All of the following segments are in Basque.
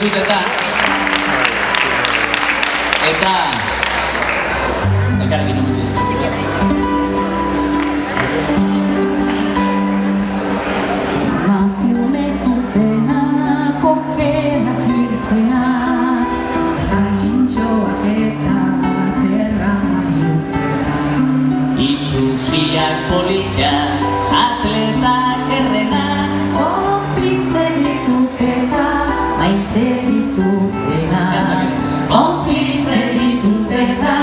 ditutetan. Eta elkarrekin nomuz dizu. Emakume zuzena, pokenak irtenak, jatxintxoak eta zerra irtenak. Itxusiak politak, atletak errenak, Konplize ditut eta maite ditut denak. Konplize ditut eta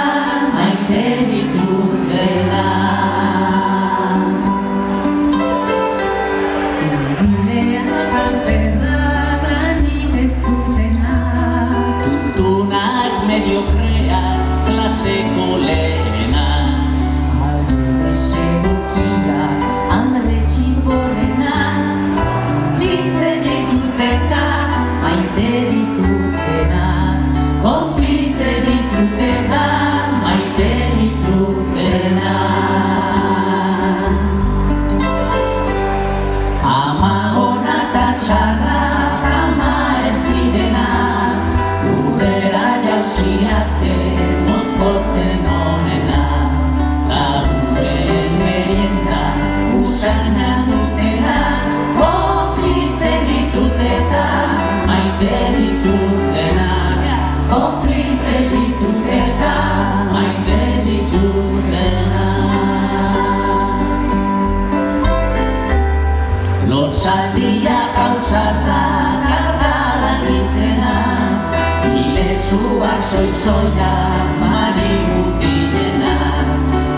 maite ditut denak. Labileak alferrak lanik ez dutenak. tuntunak mediokreak, klaseko lehenak. Alde desegokiak, andretxit gorenak. Konplize ditut eta maite ditut denak. Konplize ditut eta maite ditut denak. Ama ona eta txarrak, ama ez direnak. Lurrera jausi arte mozkortzen onena. Taburen merienda usana dutenak. Konplize ditut eta maite ditut denak. Konplize ditut eta maite ditut denak. Lotxaldiak hausatak arralan izenak, ilesuak soisoiak mari mutilenak,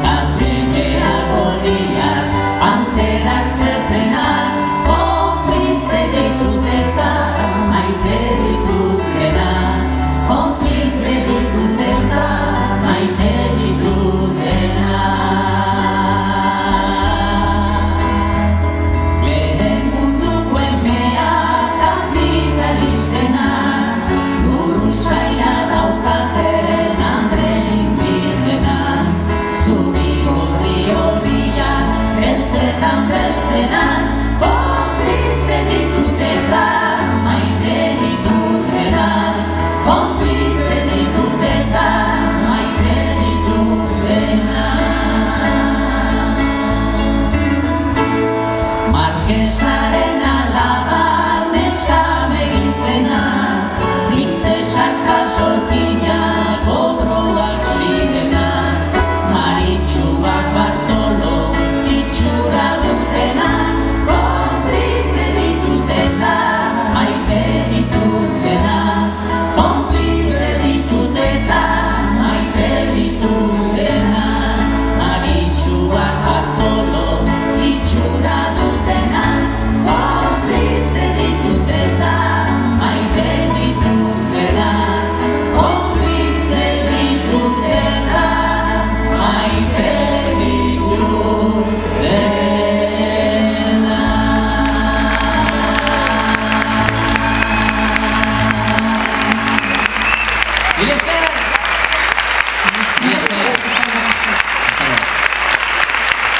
katremeak gorilak, panterak zezenak. Konplize ditut eta maite ditut denak. Konplize ditut eta maite ditut denak. Lehen munduko emeak kapitalistenak, buru saila daukaten andre indigenak. Zuri horri horiak, beltzetan beltzenak. Konplize ditut eta maite ditut denak. Konplize ditut eta maite ditut denak. Markesaren alaba neska begizenak, printzesak eta sorginak obroak zirenak. Maritxuak Bartolo itxura dutenak. Konplize ditut eta maite ditut denak. Konplize ditut eta maite ditut denak. Maritxuak Bartolo itxura dutenak. Konplize ditut eta maite ditut denak. Konplize ditut eta maite ditut denak.